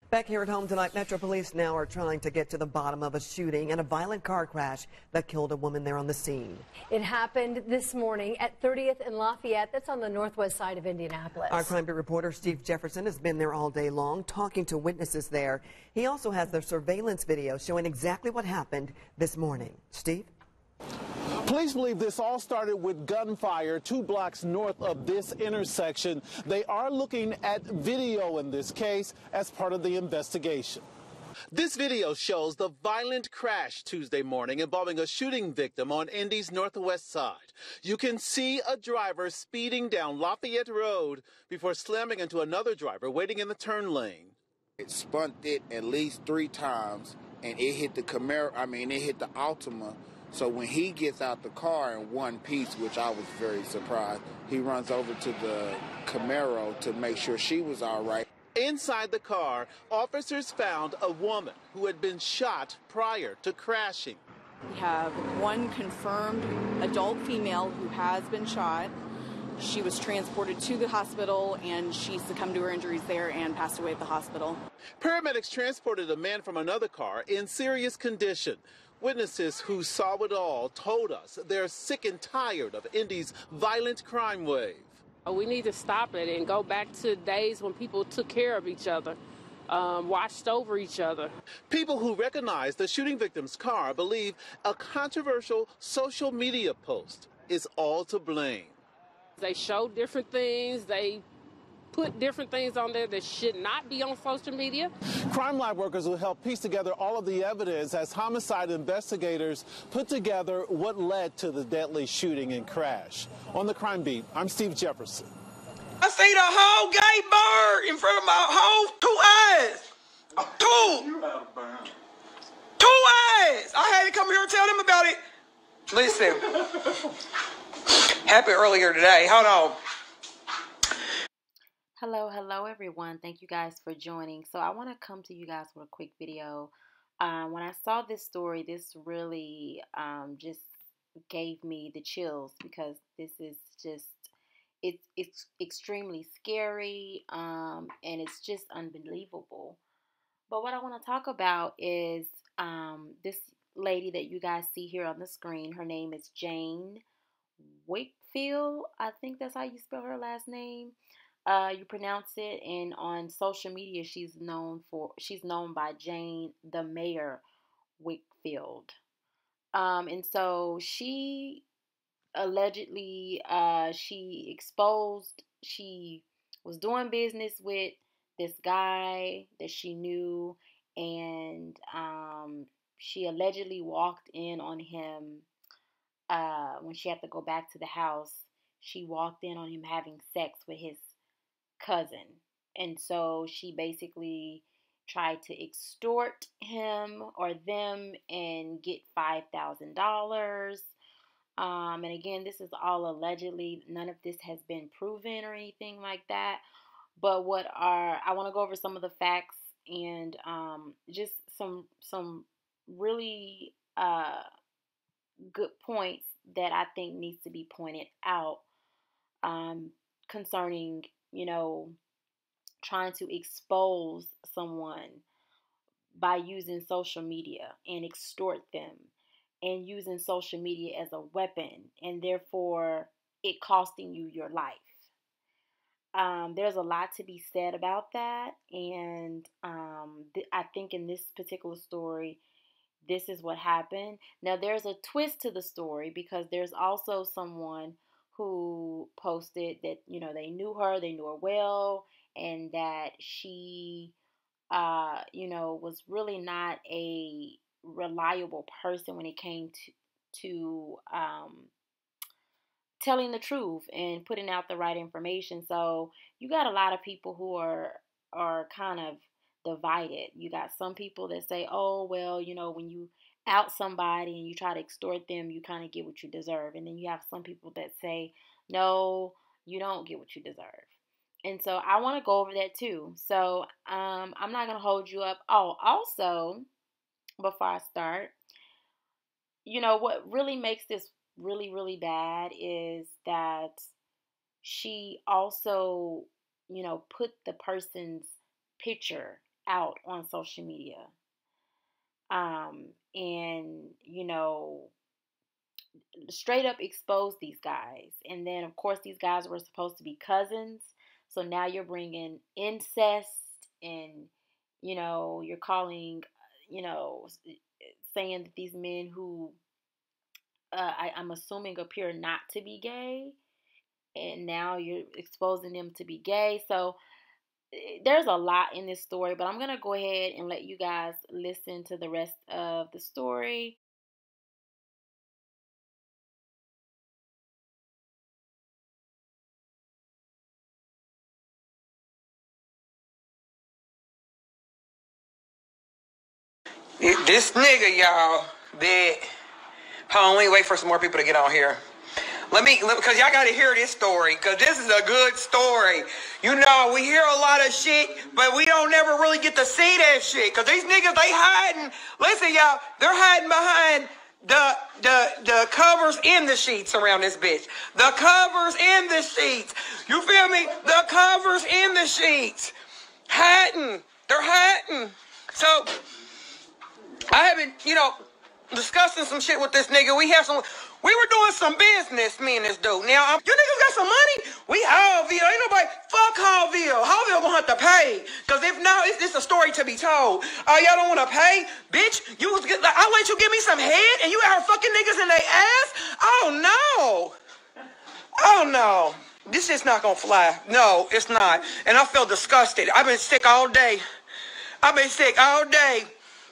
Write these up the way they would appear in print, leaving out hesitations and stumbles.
Back here at home tonight, Metro Police now are trying to get to the bottom of a shooting and a violent car crash that killed a woman there on the scene. It happened this morning at 30th and Lafayette. That's on the northwest side of Indianapolis. Our crime beat reporter Steve Jefferson has been there all day long talking to witnesses there. He also has the surveillance video showing exactly what happened this morning. Steve? Police believe this all started with gunfire 2 blocks north of this intersection. They are looking at video in this case as part of the investigation. This video shows the violent crash Tuesday morning involving a shooting victim on Indy's northwest side. You can see a driver speeding down Lafayette Road before slamming into another driver waiting in the turn lane. It spun it at least 3 times, and it hit the Camaro. It hit the Altima. So when he gets out the car in one piece, which I was very surprised, he runs over to the Camaro to make sure she was all right. Inside the car, officers found a woman who had been shot prior to crashing. We have one confirmed adult female who has been shot. She was transported to the hospital, and she succumbed to her injuries there and passed away at the hospital. Paramedics transported a man from another car in serious condition. Witnesses who saw it all told us they're sick and tired of Indy's violent crime wave. We need to stop it and go back to days when people took care of each other, watched over each other. People who recognize the shooting victim's car believe a controversial social media post is all to blame. They show different things. They put different things on there that should not be on social media. Crime lab workers will help piece together all of the evidence as homicide investigators put together what led to the deadly shooting and crash. On the Crime Beat, I'm Steve Jefferson. I see the whole gay bird in front of my whole 2 eyes. Two eyes. I had to come here and tell them about it. Listen. Happened earlier today. Hold on. Hello everyone. Thank you guys for joining. So I want to come to you guys with a quick video. When I saw this story, this really just gave me the chills, because this is just, it's extremely scary, and it's just unbelievable. But what I want to talk about is this lady that you guys see here on the screen. Her name is Jane Wakefield. I think that's how you spell her last name. You pronounce it, and on social media she's known by Jane the Mayor Wakefield. And so she allegedly she was doing business with this guy that she knew, and she allegedly walked in on him when she had to go back to the house. She walked in on him having sex with his cousin, and so she basically tried to extort him or them and get $5,000. And again, this is all allegedly. None of this has been proven or anything like that. But I want to go over some of the facts and just some really good points that I think needs to be pointed out concerning, trying to expose someone by using social media and extort them, and using social media as a weapon, and therefore it costing you your life. There's a lot to be said about that, and I think in this particular story, this is what happened. Now, there's a twist to the story, because there's also someone who posted that, they knew her well, and that she, was really not a reliable person when it came to telling the truth and putting out the right information. So you got a lot of people who are kind of divided. You got some people that say, oh, well, when you out somebody and you try to extort them, you kind of get what you deserve. And then you have some people that say, no, you don't get what you deserve. And so I want to go over that too. So I'm not going to hold you up. Oh, also, before I start, what really makes this really, really bad is that she also, put the person's picture out on social media. And, you know, straight up expose these guys. And then, of course, these guys were supposed to be cousins. So now you're bringing incest and, you know, you're calling, you know, saying that these men who I'm assuming appear not to be gay, and now you're exposing them to be gay. So there's a lot in this story, but I'm going to go ahead and let you guys listen to the rest of the story. This nigga, y'all, that... Hold on, let me wait for some more people to get on here. Because y'all got to hear this story, because this is a good story. You know, we hear a lot of shit, but we don't never really get to see that shit, because these niggas, they hiding. Listen, y'all, they're hiding behind the covers in the sheets around this bitch. The covers in the sheets. You feel me? The covers in the sheets. Hiding. They're hiding. So, I have been, you know, discussing some shit with this nigga. We were doing some business, me and this dude. Now, you niggas got some money? We Hallville. Ain't nobody, fuck Hallville. Hallville gonna have to pay. Because if not, it's a story to be told. Oh, y'all don't want to pay? Bitch, I'll let you give me some head and you out here fucking niggas in their ass? Oh, no. Oh, no. This shit's not gonna fly. No, it's not. And I feel disgusted. I've been sick all day.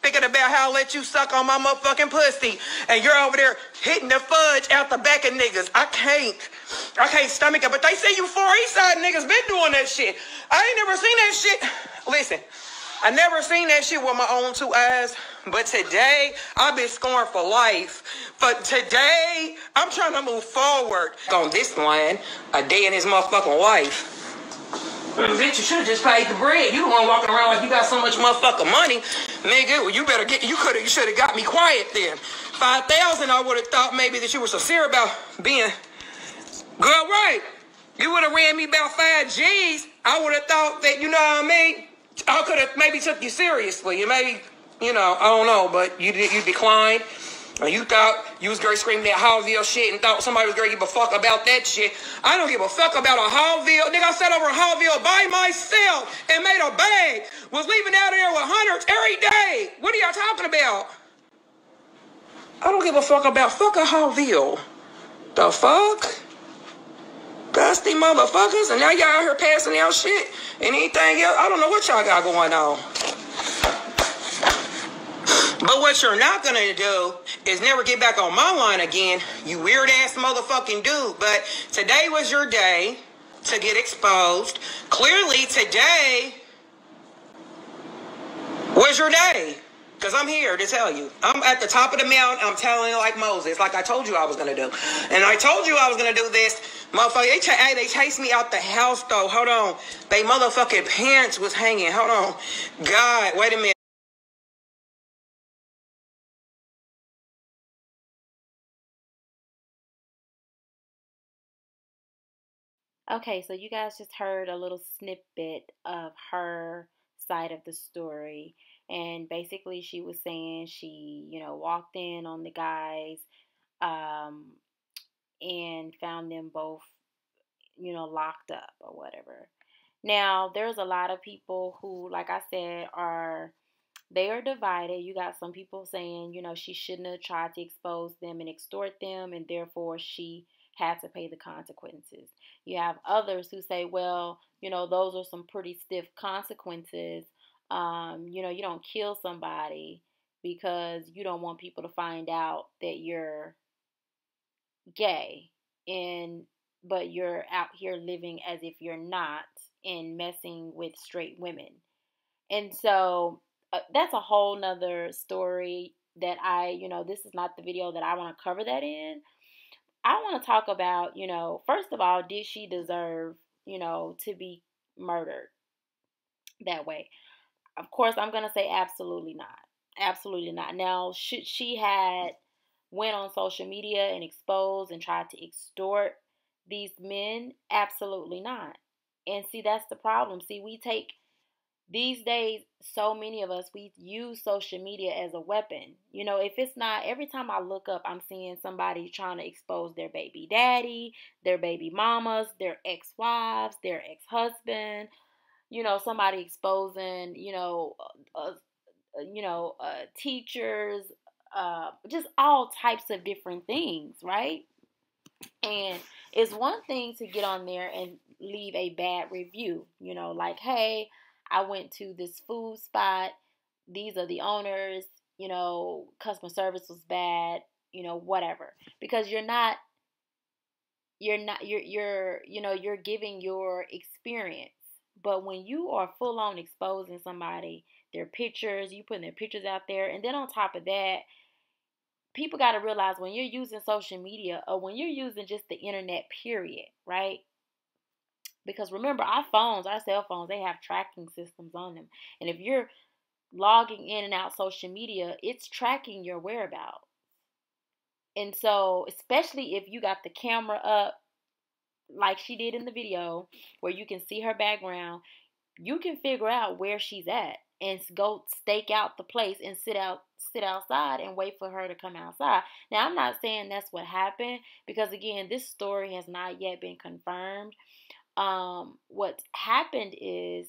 Thinking about how I let you suck on my motherfucking pussy. And you're over there hitting the fudge out the back of niggas. I can't stomach it. But they say you 4 East Side niggas been doing that shit. I ain't never seen that shit. Listen, I never seen that shit with my own 2 eyes. But today, I've been scorned for life. But today, I'm trying to move forward. On this line, a day in his motherfucking life. Bitch, you should have just paid the bread. You the one walking around like you got so much motherfucking money. Nigga, well, you should have got me quiet then. 5,000, I would have thought maybe that you were sincere about being good, right? You would have ran me about 5 G's. I would have thought that, you know what I mean? I could have maybe took you seriously. You maybe, you know, I don't know, but you declined. And you thought you was girl screaming that Hallville shit and thought somebody was gonna give a fuck about that shit. I don't give a fuck about a Hallville. Nigga, I sat over in Hallville by myself and made a bag. Was leaving out of there with hundreds every day. What are y'all talking about? I don't give a fuck about fucking Hallville. The fuck? Dusty motherfuckers. And now y'all out here passing out shit and anything else. I don't know what y'all got going on. But what you're not gonna do is never get back on my line again, you weird ass motherfucking dude. But today was your day to get exposed. Clearly today was your day. Because I'm here to tell you. I'm at the top of the mountain. I'm telling you like Moses, like I told you I was gonna do. And I told you I was gonna do this. Motherfucker, they chased me out the house though. Hold on. They motherfucking pants was hanging. Hold on. God, wait a minute. Okay, so you guys just heard a little snippet of her side of the story. And basically she was saying she, you know, walked in on the guys and found them both, you know, locked up or whatever. Now, there's a lot of people who, like I said, they are divided. You got some people saying, you know, she shouldn't have tried to expose them and extort them, and therefore she had to pay the consequences. You have others who say, well, you know, those are some pretty stiff consequences. You know, you don't kill somebody because you don't want people to find out that you're gay, but you're out here living as if you're not and messing with straight women. And so that's a whole nother story that this is not the video that I want to cover that in. I want to talk about, you know, first of all, did she deserve, you know, to be murdered that way? Of course, I'm going to say absolutely not. Absolutely not. Now, should she had went on social media and exposed and tried to extort these men? Absolutely not. And see, that's the problem. See, we take these days, so many of us, we use social media as a weapon. You know, if it's not, every time I look up, I'm seeing somebody trying to expose their baby daddy, their baby mamas, their ex-wives, their ex-husband, you know, somebody exposing, teachers, just all types of different things, right? And it's one thing to get on there and leave a bad review, you know, like, hey, I went to this food spot. These are the owners, you know, customer service was bad, you know, whatever. Because you're giving your experience. But when you are full on exposing somebody, their pictures, you putting their pictures out there, and then on top of that, people got to realize when you're using social media or when you're using just the internet, period, right? Because remember, our phones, our cell phones, they have tracking systems on them. And if you're logging in and out social media, it's tracking your whereabouts. And so, especially if you got the camera up, like she did in the video, where you can see her background, you can figure out where she's at and go stake out the place and sit outside and wait for her to come outside. Now, I'm not saying that's what happened, because again, this story has not yet been confirmed. What happened is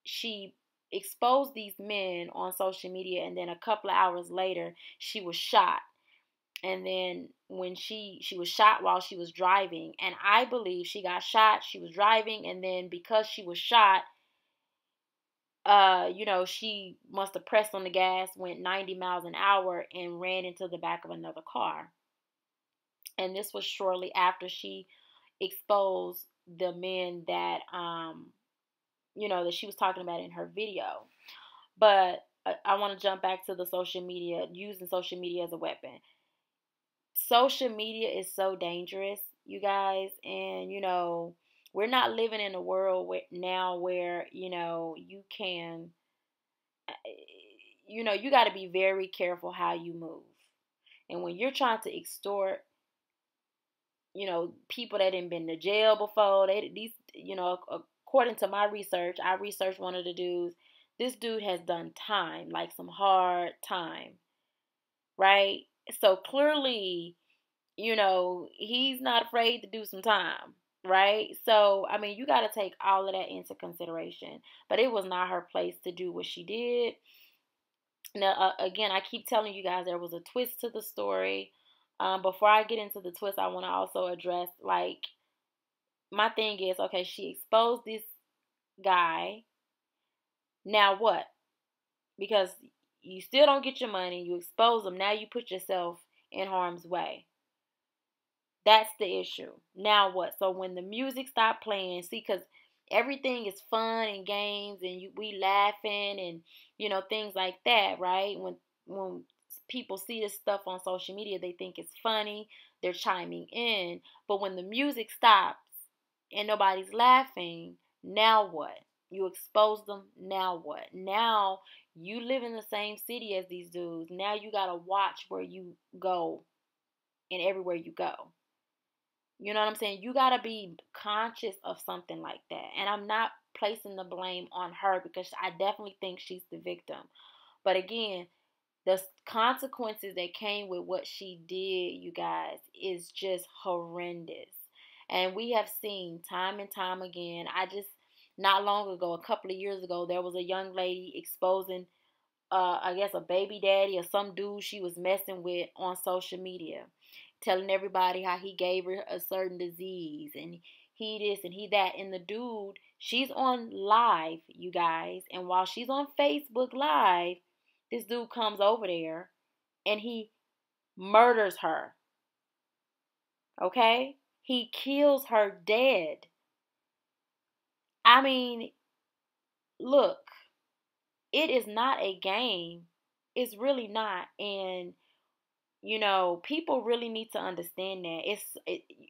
she exposed these men on social media, and then a couple of hours later she was shot. And then when she was shot while she was driving, and I believe she got shot, she was driving, and then because she was shot, she must have pressed on the gas, went 90 miles an hour, and ran into the back of another car. And this was shortly after she exposed the men that that she was talking about in her video. But I want to jump back to the social media, using social media as a weapon. Social media is so dangerous, you guys, and we're not living in a world where you can, you got to be very careful how you move. And when you're trying to extort, people that ain't been to jail before, according to my research, I researched one of the dudes. This dude has done time, like some hard time, right? So clearly, he's not afraid to do some time, right? So, I mean, you got to take all of that into consideration. But it was not her place to do what she did. Now, again, I keep telling you guys there was a twist to the story. Before I get into the twist, I want to also address, like, my thing is, okay, she exposed this guy. Now what? Because you still don't get your money. You expose him. Now you put yourself in harm's way. That's the issue. Now what? So when the music stopped playing, see, because everything is fun and games, and we laughing and things like that, right? When people see this stuff on social media, they think it's funny. They're chiming in. But when the music stops and nobody's laughing, now what? You expose them. Now what? Now you live in the same city as these dudes. Now you gotta watch where you go and everywhere you go. You know what I'm saying? You got to be conscious of something like that. And I'm not placing the blame on her, because I definitely think she's the victim. But again, the consequences that came with what she did, you guys, is just horrendous. And we have seen time and time again. Not long ago, a couple of years ago, there was a young lady exposing, I guess, a baby daddy or some dude she was messing with on social media, telling everybody how he gave her a certain disease and he this and he that. And the dude, she's on live, you guys. And while she's on Facebook Live, this dude comes over there and he murders her. Okay? He kills her dead. I mean, look, it is not a game. It's really not. And people really need to understand that.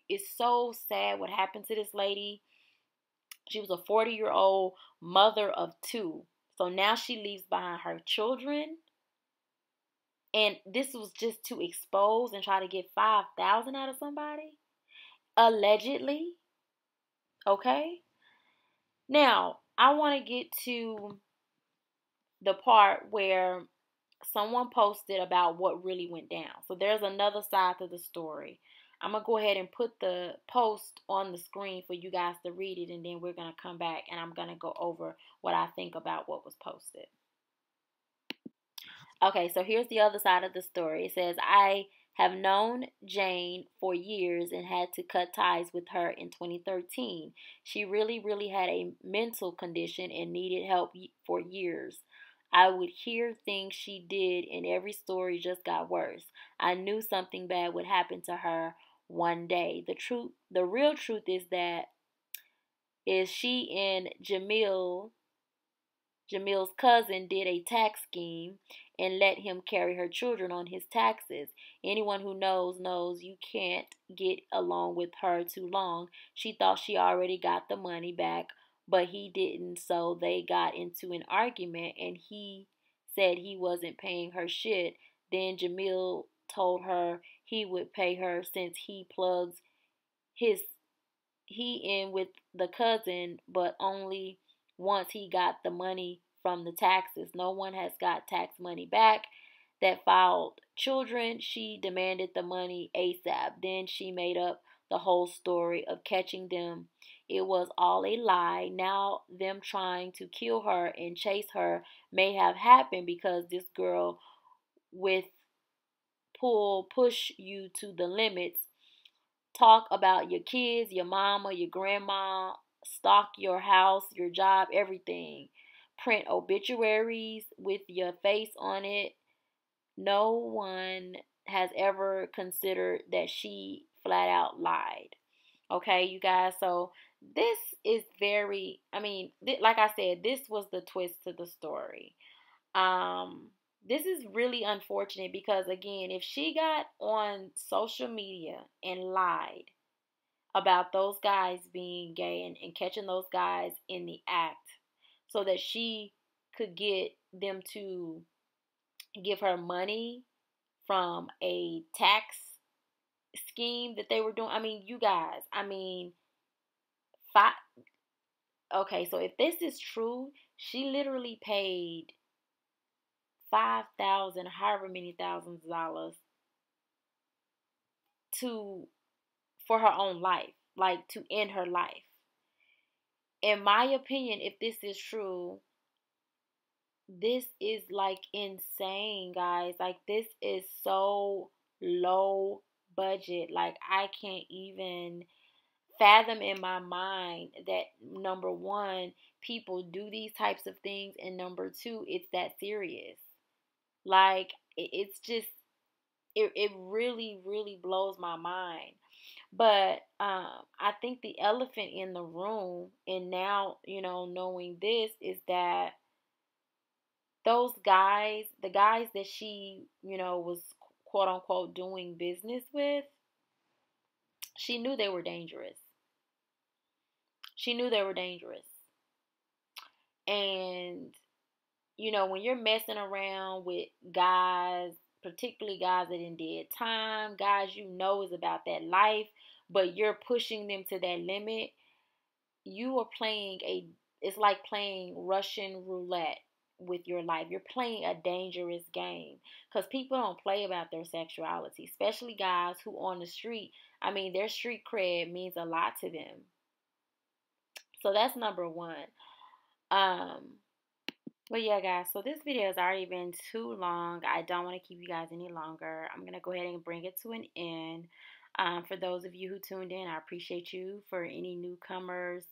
It's so sad what happened to this lady. She was a 40-year-old mother of 2. So now she leaves behind her children. And this was just to expose and try to get $5,000 out of somebody. Allegedly. Okay? Now, I want to get to the part where someone posted about what really went down. So there's another side to the story. I'm going to go ahead and put the post on the screen for you guys to read it, and then we're going to come back and I'm going to go over what I think about what was posted. Okay, so here's the other side of the story. It says, I have known Jane for years and had to cut ties with her in 2013. She really had a mental condition and needed help for years. I would hear things she did, and every story just got worse. I knew something bad would happen to her one day. The real truth is she and Jamil's cousin did a tax scheme and let him carry her children on his taxes. Anyone who knows you can't get along with her too long. She thought she already got the money back, but he didn't, so they got into an argument and he said he wasn't paying her shit. Then Jamil told her he would pay her since he plugs he in with the cousin, but only once he got the money from the taxes. No one has got tax money back. That filed children. She demanded the money ASAP. Then she made up the whole story of catching them. It was all a lie. Now them trying to kill her and chase her may have happened because this girl with push you to the limits. Talk about your kids, your mama, your grandma, stock your house, your job, everything. Print obituaries with your face on it. No one has ever considered that she flat out lied. Okay, you guys, so this is very, like I said, this was the twist to the story. This is really unfortunate because, again, if she got on social media and lied about those guys being gay and catching those guys in the act so that she could get them to give her money from a tax scheme that they were doing. You guys, five, okay, so if this is true, she literally paid 5,000, however many thousands of dollars for her own life, like to end her life. In my opinion, if this is true, this is like insane, guys. Like, this is so low budget. Like, I can't even fathom in my mind that, number one, people do these types of things, and number two, it's that serious. Like, it's just, it really blows my mind. But I think the elephant in the room, and now, knowing this, is that those guys, the guys that she, was quote unquote doing business with, she knew they were dangerous. She knew they were dangerous. And, when you're messing around with guys, particularly guys that did time, guys is about that life, but you're pushing them to that limit, you are it's like playing Russian roulette with your life. You're playing a dangerous game because people don't play about their sexuality, especially guys who on the street. Their street cred means a lot to them. So that's number one. But yeah, guys, so this video has already been too long. I don't want to keep you guys any longer. I'm going to go ahead and bring it to an end. For those of you who tuned in, I appreciate you. For any newcomers,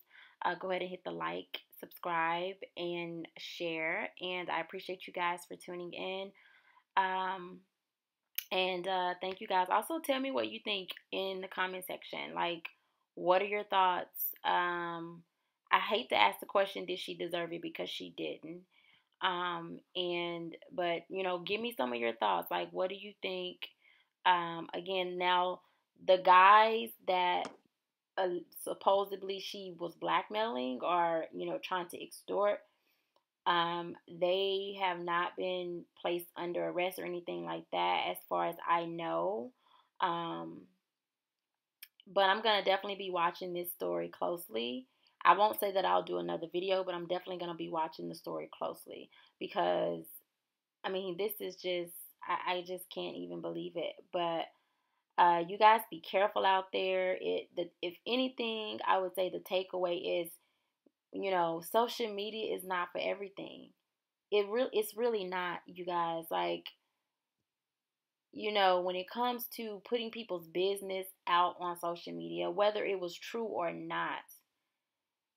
go ahead and hit the like, subscribe, and share. And I appreciate you guys for tuning in. Thank you guys. Also, tell me what you think in the comment section. Like, what are your thoughts? I hate to ask the question, did she deserve it? Because she didn't. But give me some of your thoughts. Like, what do you think? Again, now the guys that supposedly she was blackmailing or, trying to extort, they have not been placed under arrest or anything like that, as far as I know. But I'm going to definitely be watching this story closely. I won't say that I'll do another video, but I'm definitely going to be watching the story closely because, I mean, this is just, I just can't even believe it. But you guys be careful out there. If anything, I would say the takeaway is, social media is not for everything. It's really not, you guys. Like, when it comes to putting people's business out on social media, whether it was true or not,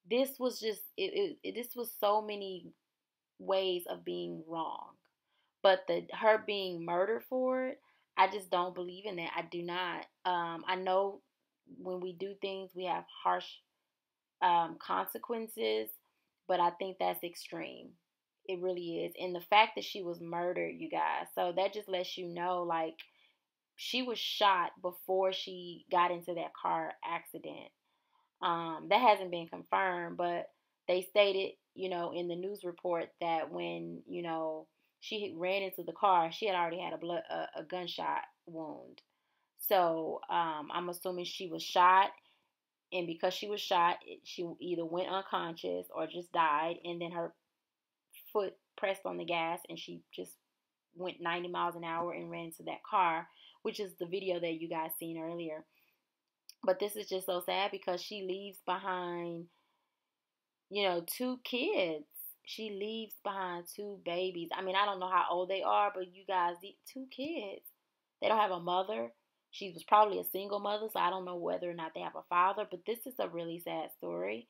this was just this was so many ways of being wrong. But her being murdered for it, I just don't believe in that. I do not. I know when we do things, we have harsh consequences, but I think that's extreme. It really is. And the fact that she was murdered, you guys, so that just lets you know, like, she was shot before she got into that car accident. That hasn't been confirmed, but they stated, in the news report that when, she ran into the car, she had already had a gunshot wound. So I'm assuming she was shot, and because she was shot, she either went unconscious or just died, and then her foot pressed on the gas, and she just went 90 miles an hour and ran into that car, which is the video that you guys seen earlier. But this is just so sad because she leaves behind, two kids. She leaves behind two babies. I mean, I don't know how old they are, but you guys, the two kids. They don't have a mother. She was probably a single mother, so I don't know whether or not they have a father. But this is a really sad story.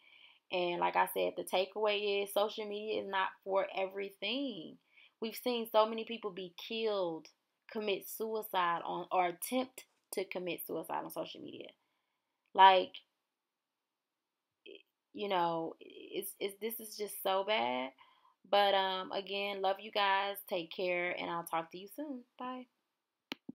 And like I said, the takeaway is social media is not for everything. We've seen so many people be killed, commit suicide on, or attempt to commit suicide on social media. Like, this is just so bad. But again, love you guys. Take care, and I'll talk to you soon. Bye.